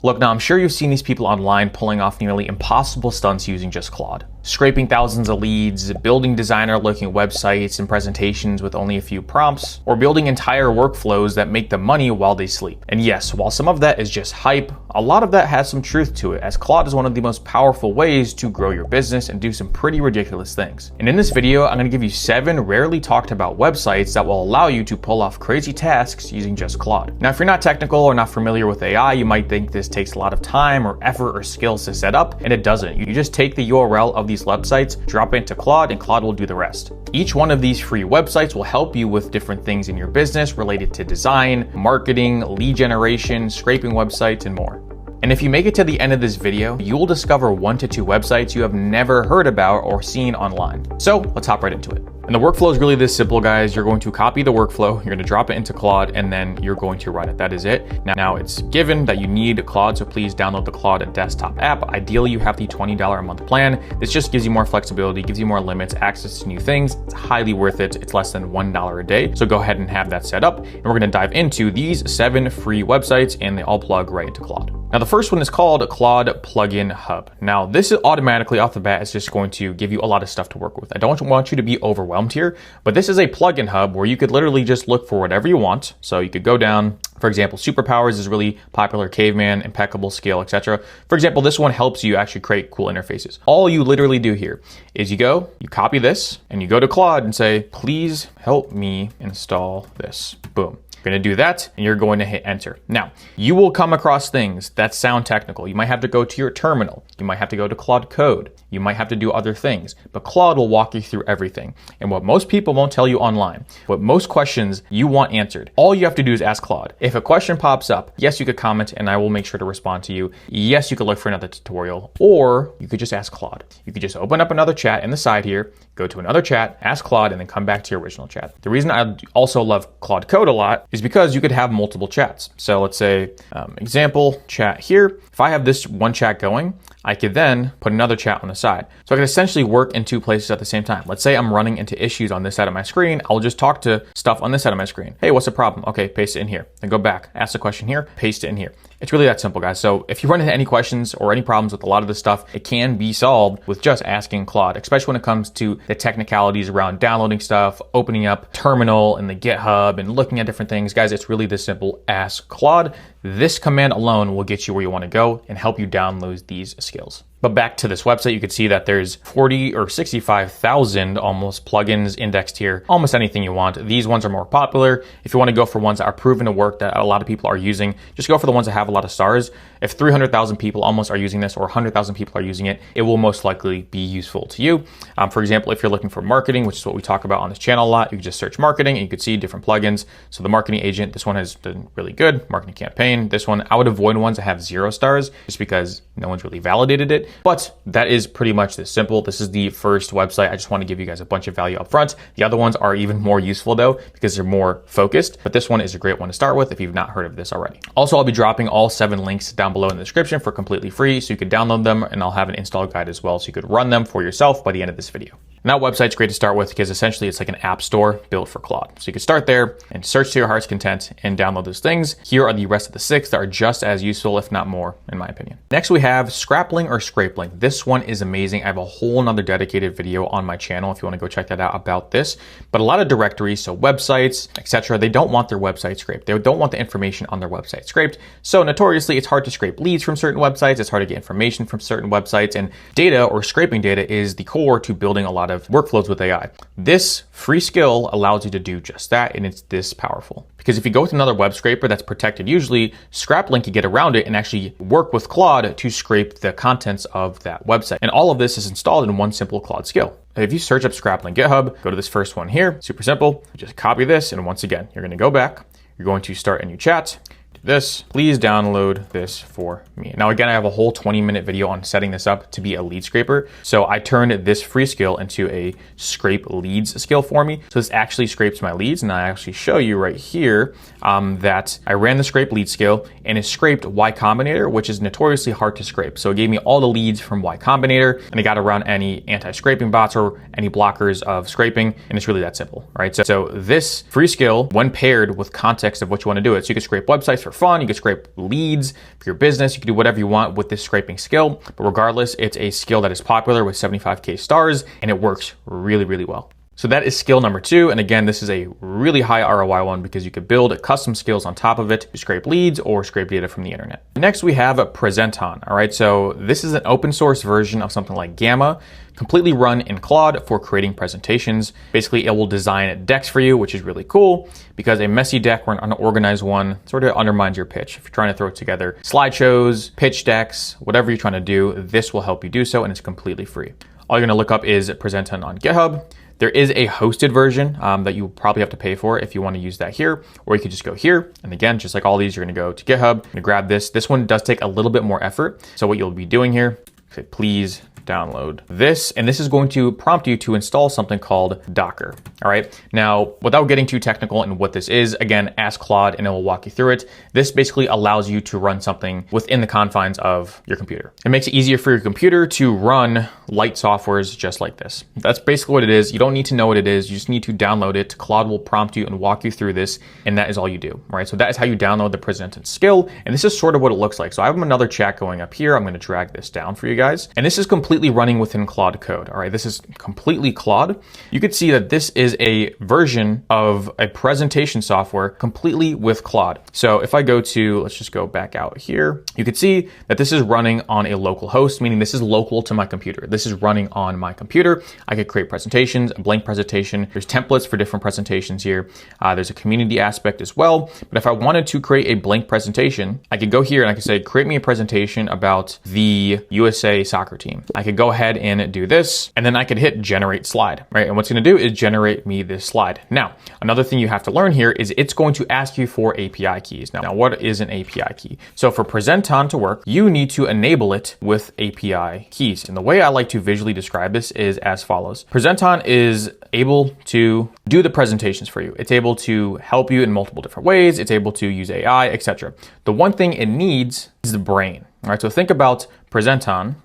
Look, now I'm sure you've seen these people online pulling off nearly impossible stunts using just Claude. Scraping thousands of leads, building designer-looking websites and presentations with only a few prompts, or building entire workflows that make them money while they sleep. And yes, while some of that is just hype, a lot of that has some truth to it, as Claude is one of the most powerful ways to grow your business and do some pretty ridiculous things. And in this video, I'm going to give you 7 rarely talked about websites that will allow you to pull off crazy tasks using just Claude. Now, if you're not technical or not familiar with AI, you might think this takes a lot of time or effort or skills to set up, and it doesn't. You just take the URL of these websites, drop it into Claude, and Claude will do the rest. Each one of these free websites will help you with different things in your business related to design, marketing, lead generation, scraping websites, and more. And if you make it to the end of this video, you will discover 1 to 2 websites you have never heard about or seen online. So let's hop right into it. And the workflow is really this simple, guys. You're going to copy the workflow, you're going to drop it into Claude, and then you're going to run it. That is it. Now it's given that you need Claude, so please download the Claude desktop app. Ideally, you have the $20 a month plan. This just gives you more flexibility, gives you more limits, access to new things. It's highly worth it. It's less than $1 a day. So go ahead and have that set up. And we're going to dive into these 7 free websites, and they all plug right into Claude. Now, the first one is called Claude Plugin Hub. Now, this is automatically off the bat is just going to give you a lot of stuff to work with. I don't want you to be overwhelmed here, but this is a plugin hub where you could literally just look for whatever you want. So you could go down, for example, Superpowers is really popular, Caveman, Impeccable, Scale, etc. For example, this one helps you actually create cool interfaces. All you literally do here is you copy this, and you go to Claude and say, please help me install this. Boom. You're going to do that, and you're going to hit enter. Now, you will come across things that sound technical. You might have to go to your terminal. You might have to go to Claude Code. You might have to do other things, but Claude will walk you through everything. And what most people won't tell you online, what most questions you want answered, all you have to do is ask Claude. If a question pops up, yes, you could comment and I will make sure to respond to you. Yes, you could look for another tutorial, or you could just ask Claude. You could just open up another chat in the side here, go to another chat, ask Claude, and then come back to your original chat. The reason I also love Claude Code a lot is because you could have multiple chats. So let's say example chat here. If I have this one chat going, I could then put another chat on the side. So I can essentially work in 2 places at the same time. Let's say I'm running into issues on this side of my screen. I'll just talk to stuff on this side of my screen. Hey, what's the problem? Okay, paste it in here. Then go back, ask the question here, paste it in here. It's really that simple, guys. So if you run into any questions or any problems with a lot of this stuff, it can be solved with just asking Claude, especially when it comes to the technicalities around downloading stuff, opening up Terminal and the GitHub and looking at different things. Guys, it's really this simple. Ask Claude. This command alone will get you where you want to go and help you download these skills. But back to this website, you could see that there's 40 or 65,000 almost plugins indexed here, almost anything you want. These ones are more popular. If you want to go for ones that are proven to work, that a lot of people are using, just go for the ones that have a lot of stars. If 300,000 people almost are using this or 100,000 people are using it, it will most likely be useful to you. For example, if you're looking for marketing, which is what we talk about on this channel a lot, you can just search marketing and you could see different plugins. So the marketing agent, this one has been really good. Marketing campaign, this one, I would avoid ones that have 0 stars just because no one's really validated it. But that is pretty much this simple. This is the first website. I just want to give you guys a bunch of value up front. The other ones are even more useful though, because they're more focused, but this one is a great one to start with if you've not heard of this already. Also, I'll be dropping all 7 links down below in the description for completely free, so you could download them, and I'll have an install guide as well, so you could run them for yourself by the end of this video. And that website's great to start with because essentially it's like an app store built for Claude. So you can start there and search to your heart's content and download those things. Here are the rest of the 6 that are just as useful, if not more, in my opinion. Next, we have Scrapling or Scrapelink. This one is amazing. I have a whole nother dedicated video on my channel if you want to go check that out about this. But a lot of directories, so websites, etc., they don't want their website scraped. They don't want the information on their website scraped. So notoriously, it's hard to scrape leads from certain websites. It's hard to get information from certain websites, and data or scraping data is the core to building a lot of workflows with AI. This free skill allows you to do just that, and it's this powerful. Because if you go with another web scraper that's protected, usually Scraplink can get around it and actually work with Claude to scrape the contents of that website. And all of this is installed in one simple Claude skill. If you search up Scraplink GitHub, go to this first one here, super simple. You just copy this, and once again, you're going to go back. You're going to start a new chat. This, please download this for me. Now, again, I have a whole 20-minute video on setting this up to be a lead scraper. So I turned this free skill into a scrape leads skill for me. So this actually scrapes my leads, and I actually show you right here that I ran the scrape lead skill and it scraped Y Combinator, which is notoriously hard to scrape. So it gave me all the leads from Y Combinator, and it got around any anti-scraping bots or any blockers of scraping, and it's really that simple, right? So this free skill, when paired with context of what you want to do it, so you can scrape websites for for fun. You can scrape leads for your business. You can do whatever you want with this scraping skill. But regardless, it's a skill that is popular with 75K stars, and it works really, really well. So that is skill number 2. And again, this is a really high ROI one because you could build custom skills on top of it to scrape leads or scrape data from the internet. Next, we have Presenton. All right, so this is an open source version of something like Gamma, completely run in Claude for creating presentations. Basically, it will design decks for you, which is really cool because a messy deck or an unorganized one sort of undermines your pitch. If you're trying to throw together slideshows, pitch decks, whatever you're trying to do, this will help you do so, and it's completely free. All you're gonna look up is Presenton on GitHub. There is a hosted version that you probably have to pay for if you want to use that here, or you could just go here. And again, just like all these, you're going to go to GitHub, you're going to grab this. This one does take a little bit more effort. So what you'll be doing here, say, please download this, and this is going to prompt you to install something called Docker. All right. Now, without getting too technical in what this is, again, ask Claude and it will walk you through it. This basically allows you to run something within the confines of your computer. It makes it easier for your computer to run light softwares just like this. That's basically what it is. You don't need to know what it is. You just need to download it. Claude will prompt you and walk you through this, and that is all you do. All right. So that is how you download the Presenton skill, and this is sort of what it looks like. So I have another chat going up here. I'm going to drag this down for you guys, and this is completely running within Claude Code. All right, this is completely Claude. You could see that this is a version of a presentation software completely with Claude. So if I go to, let's just go back out here, you could see that this is running on a local host, meaning this is local to my computer. This is running on my computer. I could create presentations, a blank presentation. There's templates for different presentations here. There's a community aspect as well. But if I wanted to create a blank presentation, I could go here and I could say, create me a presentation about the USA soccer team. I could go ahead and do this, and then I could hit generate slide, right? And what's going to do is generate me this slide. Now, another thing you have to learn here is it's going to ask you for API keys. Now, what is an API key? So for Presenton to work, you need to enable it with API keys. And the way I like to visually describe this is as follows. Presenton is able to do the presentations for you. It's able to help you in multiple different ways. It's able to use AI, etc. The one thing it needs is the brain. All right, so think about Presenton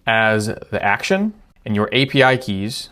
as the action and your API keys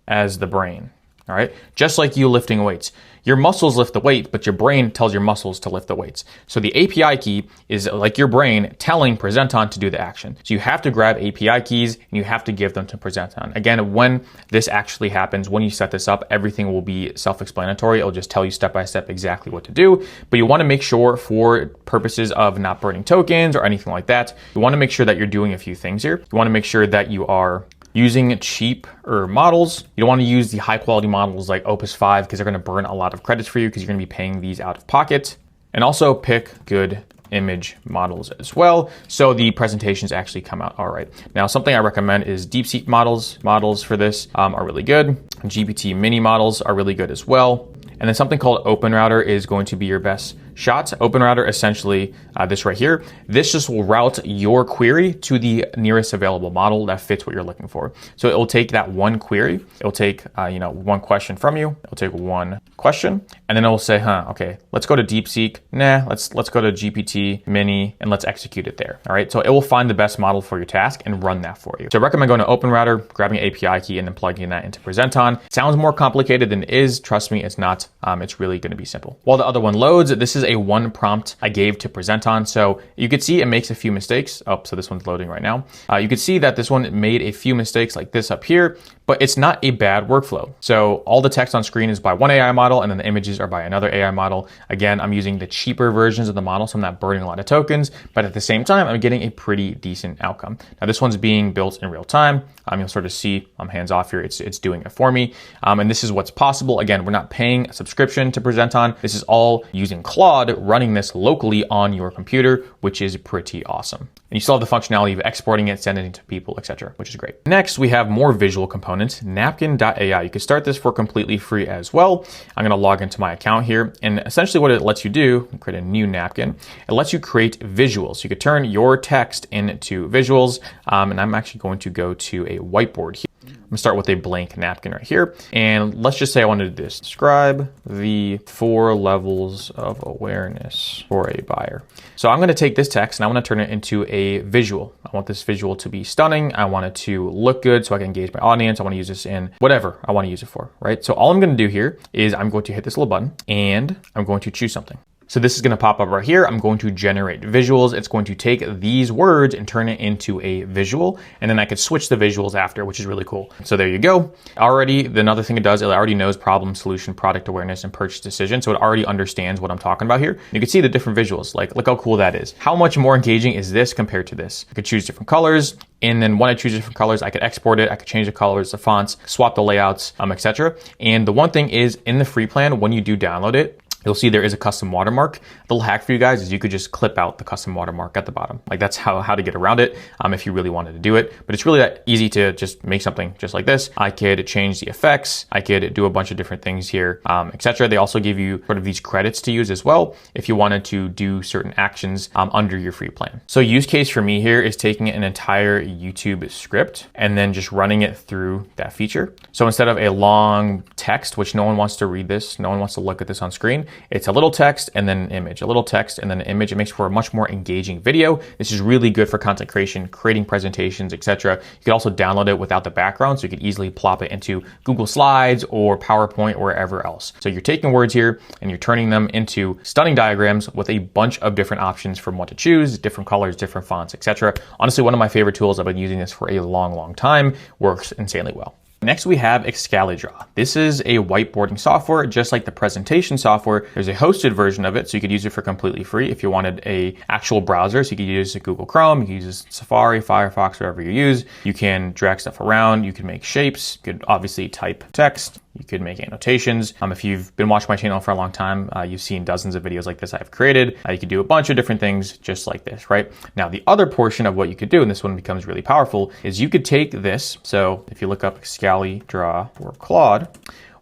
as the brain. All right, just like you lifting weights. Your muscles lift the weight, but your brain tells your muscles to lift the weights. So the API key is like your brain telling Presenton to do the action. So you have to grab API keys and you have to give them to Presenton. Again, when this actually happens, when you set this up, everything will be self-explanatory. It'll just tell you step by step exactly what to do. But you want to make sure, for purposes of not burning tokens or anything like that, you want to make sure that you're doing a few things here. You want to make sure that you are using cheaper models. You don't want to use the high quality models like Opus 5 because they're going to burn a lot of credits for you because you're going to be paying these out of pocket. And also pick good image models as well, so the presentations actually come out all right. Now, something I recommend is DeepSeek models. Models for this are really good. GPT mini models are really good as well. And then something called OpenRouter is going to be your best shot. OpenRouter, essentially this right here, this just will route your query to the nearest available model that fits what you're looking for. So it will take that one query, it'll take one question from you, it'll take one question, and then it will say, okay, let's go to DeepSeek. Nah, let's go to GPT Mini and let's execute it there. All right, so it will find the best model for your task and run that for you. So I recommend going to OpenRouter, grabbing an API key, and then plugging that into Presenton. It sounds more complicated than it is. Trust me, it's not. It's really going to be simple. While the other one loads, this is a one prompt I gave to Presenton. So you could see it makes a few mistakes. Oh, so this one's loading right now. You could see that this one made a few mistakes like this up here, but it's not a bad workflow. So all the text on screen is by one AI model, and then the images are by another AI model. Again, I'm using the cheaper versions of the model, so I'm not burning a lot of tokens, but at the same time, I'm getting a pretty decent outcome. Now, this one's being built in real time. You'll sort of see I'm hands off here. It's doing it for me. And this is what's possible. Again, we're not paying a subscription to Presenton. This is all using Claude, running this locally on your computer, which is pretty awesome. And you still have the functionality of exporting it, sending it to people, etc., which is great. Next, we have more visual components, napkin.ai. You can start this for completely free as well. I'm going to log into my account here. And essentially what it lets you do, create a new napkin, it lets you create visuals. You could turn your text into visuals. And I'm actually going to go to a whiteboard here. I'm gonna start with a blank napkin right here. And let's just say I want to do this. Describe the 4 levels of awareness for a buyer. So I'm going to take this text and I want to turn it into a visual. I want this visual to be stunning. I want it to look good so I can engage my audience. I want to use this in whatever I want to use it for, right? So all I'm going to do here is I'm going to hit this little button and I'm going to choose something. So this is going to pop up right here. I'm going to generate visuals. It's going to take these words and turn it into a visual. And then I could switch the visuals after, which is really cool. So there you go. Already, another thing it does, it already knows problem, solution, product awareness, and purchase decision. So it already understands what I'm talking about here. You can see the different visuals. Like, look how cool that is. How much more engaging is this compared to this? I could choose different colors. And then when I choose different colors, I could export it. I could change the colors, the fonts, swap the layouts, etc. And the one thing is, in the free plan, when you do download it, you'll see there is a custom watermark. The little hack for you guys is you could just clip out the custom watermark at the bottom. Like, that's how to get around it if you really wanted to do it. But it's really that easy to just make something just like this. I could change the effects. I could do a bunch of different things here, etc. They also give you sort of these credits to use as well if you wanted to do certain actions under your free plan. So use case for me here is taking an entire YouTube script and then just running it through that feature. So instead of a long text, which no one wants to read this, no one wants to look at this on screen, it's a little text and then an image, a little text and then an image. It makes for a much more engaging video. This is really good for content creation, creating presentations, etc. You could also download it without the background, so you could easily plop it into Google Slides or PowerPoint or wherever else. So you're taking words here and you're turning them into stunning diagrams with a bunch of different options from what to choose, different colors, different fonts, etc. Honestly, one of my favorite tools. I've been using this for a long time. Works insanely well. Next, we have Excalidraw. This is a whiteboarding software, just like the presentation software. There's a hosted version of it, so you could use it for completely free if you wanted a actual browser. So you could use Google Chrome, you could use Safari, Firefox, whatever you use. You can drag stuff around, you can make shapes, you could obviously type text, you could make annotations. If you've been watching my channel for a long time, you've seen dozens of videos like this I've created. You could do a bunch of different things just like this, right? Now, the other portion of what you could do, and this one becomes really powerful, is you could take this. So if you look up Excalidraw or Claude,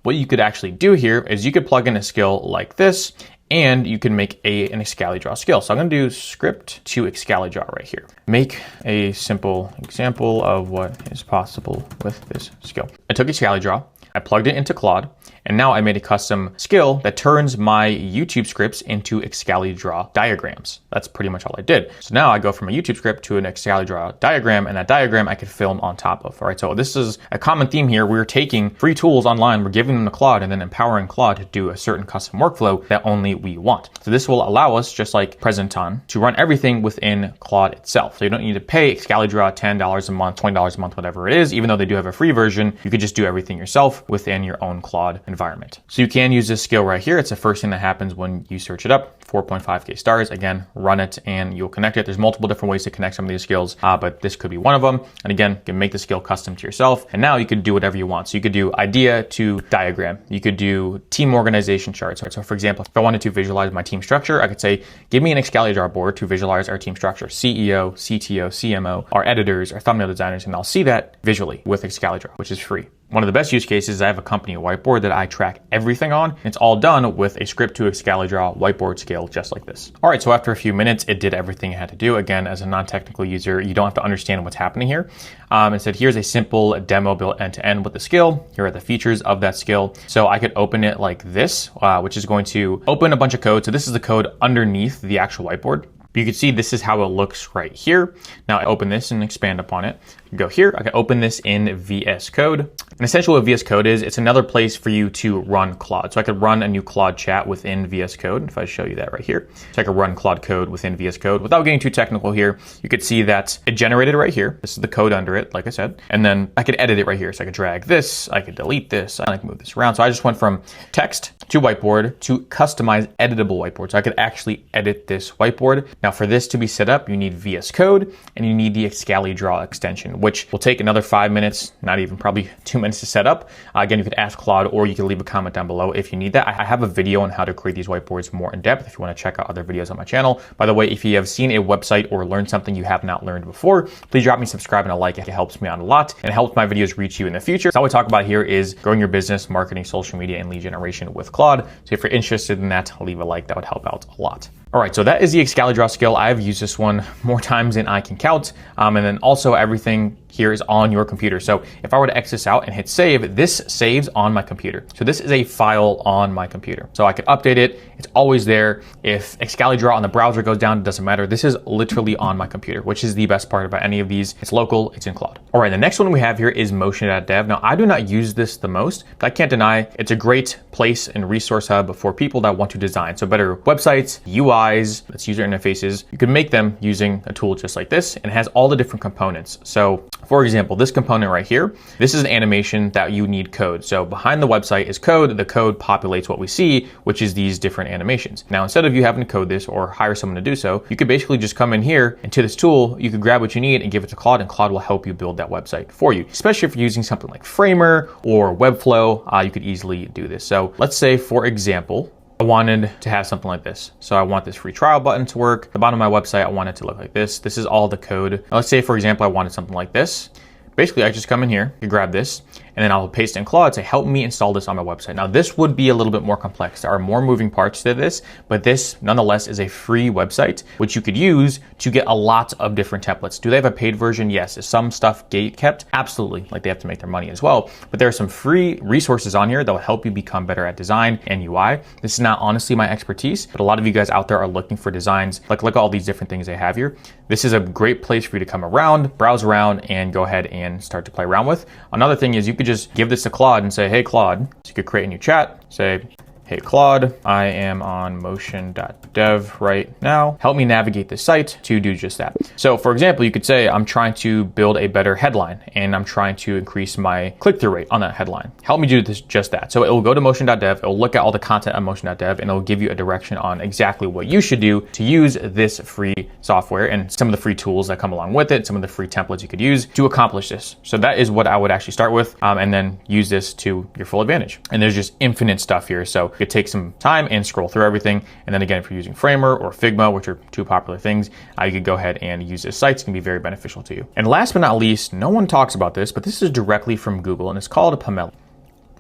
what you could actually do here is you could plug in a skill like this, and you can make an Excalidraw skill. So I'm gonna do script to Excalidraw right here. Make a simple example of what is possible with this skill. I took Excalidraw, I plugged it into Claude, and now I made a custom skill that turns my YouTube scripts into Excalidraw diagrams. That's pretty much all I did. So now I go from a YouTube script to an Excalidraw diagram, and that diagram I could film on top of. All right, so this is a common theme here. We're taking free tools online, we're giving them to Claude, and then empowering Claude to do a certain custom workflow that only we want. So this will allow us, just like Presenton, to run everything within Claude itself. So you don't need to pay Excalidraw $10 a month, $20 a month, whatever it is. Even though they do have a free version, you could just do everything yourself within your own Claude environment. So you can use this skill right here. It's the first thing that happens when you search it up. 4.5K stars. Again, run it and you'll connect it. There's multiple different ways to connect some of these skills, but this could be one of them. And again, you can make the skill custom to yourself. And now you could do whatever you want. So you could do idea to diagram. You could do team organization charts. So for example, if I wanted to visualize my team structure, I could say, give me an Excalidraw board to visualize our team structure, CEO, CTO, CMO, our editors, our thumbnail designers, and I'll see that visually with Excalidraw, which is free. One of the best use cases is I have a company whiteboard that I track everything on. It's all done with a script to Excalidraw whiteboard scale just like this. All right, so after a few minutes, it did everything it had to do. Again, as a non-technical user, you don't have to understand what's happening here. It said, here's a simple demo built end-to-end with the skill. Here are the features of that skill. So I could open it like this, which is going to open a bunch of code. So this is the code underneath the actual whiteboard. You can see this is how it looks right here. Now I open this and expand upon it. Go here, I can open this in VS Code. And essentially what VS Code is, it's another place for you to run Claude. So I could run a new Claude chat within VS Code, if I show you that right here. So I could run Claude code within VS Code. Without getting too technical here, you could see that it generated right here. This is the code under it, like I said. And then I could edit it right here. So I could drag this, I could delete this, and I could move this around. So I just went from text to whiteboard to customize editable whiteboard. So I could actually edit this whiteboard. Now for this to be set up, you need VS Code and you need the Excalidraw extension, which will take another 5 minutes, not even, probably 2 minutes to set up. Again, you could ask Claude or you can leave a comment down below if you need that. I have a video on how to create these whiteboards more in depth if you want to check out other videos on my channel. By the way, if you have seen a website or learned something you have not learned before, please drop me a subscribe and a like. It helps me out a lot and it helps my videos reach you in the future. So all we talk about here is growing your business, marketing, social media, and lead generation with Claude. So if you're interested in that, leave a like. That would help out a lot. All right, so that is the Excalidraw skill. I've used this one more times than I can count. And then also everything here is on your computer. So if I were to X this out and hit save, this saves on my computer. So this is a file on my computer. So I can update it. It's always there. If Excalibur on the browser goes down, it doesn't matter. This is literally on my computer, which is the best part about any of these. It's local, it's in Claude. All right, the next one we have here is Motion.dev. Now, I do not use this the most, but I can't deny it's a great place and resource hub for people that want to design. So better websites, UIs, that's user interfaces. You can make them using a tool just like this, and it has all the different components. So for example, this component right here, this is an animation that you need code. So behind the website is code. The code populates what we see, which is these different animations. Now, instead of you having to code this or hire someone to do so, you could basically just come in here and to this tool, you could grab what you need and give it to Claude, and Claude will help you build that website for you. Especially if you're using something like Framer or Webflow, you could easily do this. So let's say, for example, I wanted to have something like this. So I want this free trial button to work. The bottom of my website, I want it to look like this. This is all the code. Now, let's say, for example, I wanted something like this. Basically, I just come in here, you grab this, and then I'll paste it in Claude to help me install this on my website. Now, this would be a little bit more complex. There are more moving parts to this, but this nonetheless is a free website, which you could use to get a lot of different templates. Do they have a paid version? Yes. Is some stuff gate kept? Absolutely. Like, they have to make their money as well. But there are some free resources on here that will help you become better at design and UI. This is not honestly my expertise, but a lot of you guys out there are looking for designs. Like, look at all these different things they have here. This is a great place for you to come around, browse around, and go ahead and start to play around with. Another thing is you could just give this to Claude and say, hey, Claude. So you could create a new chat, say, hey, Claude, I am on Motion.dev right now. Help me navigate the site to do just that. So for example, you could say, I'm trying to build a better headline and I'm trying to increase my click-through rate on that headline. Help me do this, just that. So it will go to Motion.dev, it will look at all the content on Motion.dev, and it will give you a direction on exactly what you should do to use this free software and some of the free tools that come along with it, some of the free templates you could use to accomplish this. So that is what I would actually start with, and then use this to your full advantage. And there's just infinite stuff here. So you take some time and scroll through everything. And then again, if you're using Framer or Figma, which are two popular things, you could go ahead and use this site. It's gonna be very beneficial to you. And last but not least, no one talks about this, but this is directly from Google, and it's called Pameli.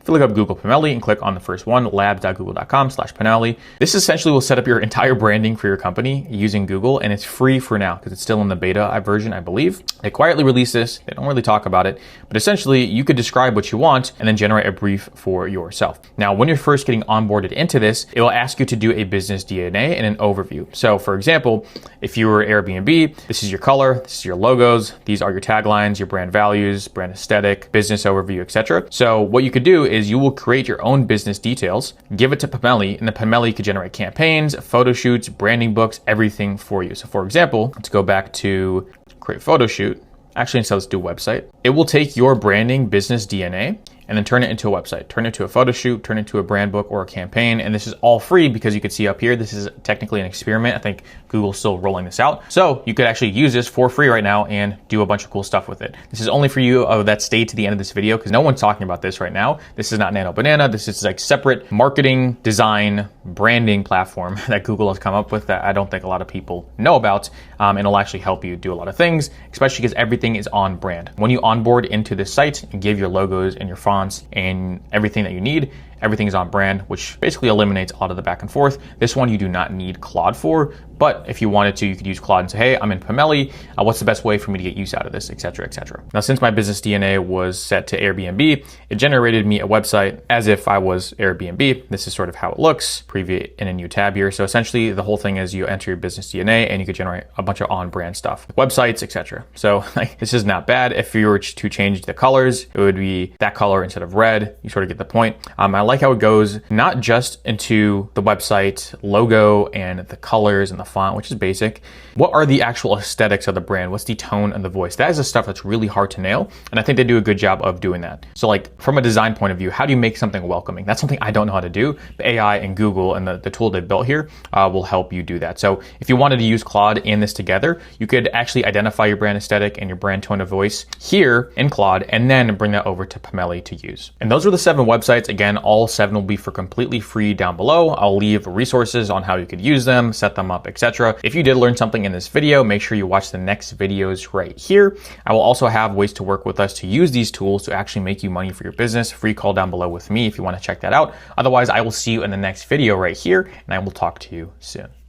If you look up Google Pameli and click on the first one, labs.google.com/Pameli, this essentially will set up your entire branding for your company using Google, and it's free for now because it's still in the beta version, I believe. They quietly release this. They don't really talk about it, but essentially you could describe what you want and then generate a brief for yourself. Now, when you're first getting onboarded into this, it will ask you to do a business DNA and an overview. So for example, if you were Airbnb, this is your color, this is your logos, these are your taglines, your brand values, brand aesthetic, business overview, etc. So what you could do is you will create your own business details, give it to Pameli, and the Pameli could generate campaigns, photo shoots, branding books, everything for you. So for example, let's go back to create photo shoot. Actually, instead, let's do website. It will take your branding business DNA and then turn it into a website, turn it to a photo shoot, turn it to a brand book or a campaign. And this is all free because you can see up here, this is technically an experiment. I think Google's still rolling this out. So you could actually use this for free right now and do a bunch of cool stuff with it. This is only for you that stayed to the end of this video because no one's talking about this right now. This is not Nano Banana. This is like separate marketing, design, branding platform that Google has come up with that I don't think a lot of people know about. And it'll actually help you do a lot of things, especially because everything is on brand. When you onboard into this site and give your logos and your fonts and everything that you need, everything is on brand, which basically eliminates a lot of the back and forth. This one you do not need Claude for, but if you wanted to, you could use Claude and say, hey, I'm in Pameli. What's the best way for me to get use out of this, etc., etc. Now, since my business DNA was set to Airbnb, it generated me a website as if I was Airbnb. This is sort of how it looks, preview it in a new tab here. So essentially the whole thing is you enter your business DNA and you could generate a bunch of on-brand stuff, websites, etc. So like, this is not bad. If you were to change the colors, it would be that color instead of red. You sort of get the point. I like how it goes not just into the website logo and the colors and the font, which is basic. What are the actual aesthetics of the brand? What's the tone and the voice? That is the stuff that's really hard to nail. And I think they do a good job of doing that. So like from a design point of view, how do you make something welcoming? That's something I don't know how to do. The AI and Google and the tool they built here will help you do that. So if you wanted to use Claude and this together, you could actually identify your brand aesthetic and your brand tone of voice here in Claude and then bring that over to Pameli to use. And those are the 7 websites. Again, all 7 will be for completely free down below. I'll leave resources on how you could use them, set them up, etc. If you did learn something in this video, make sure you watch the next videos right here. I will also have ways to work with us to use these tools to actually make you money for your business. Free call down below with me if you want to check that out. Otherwise, I will see you in the next video right here, and I will talk to you soon.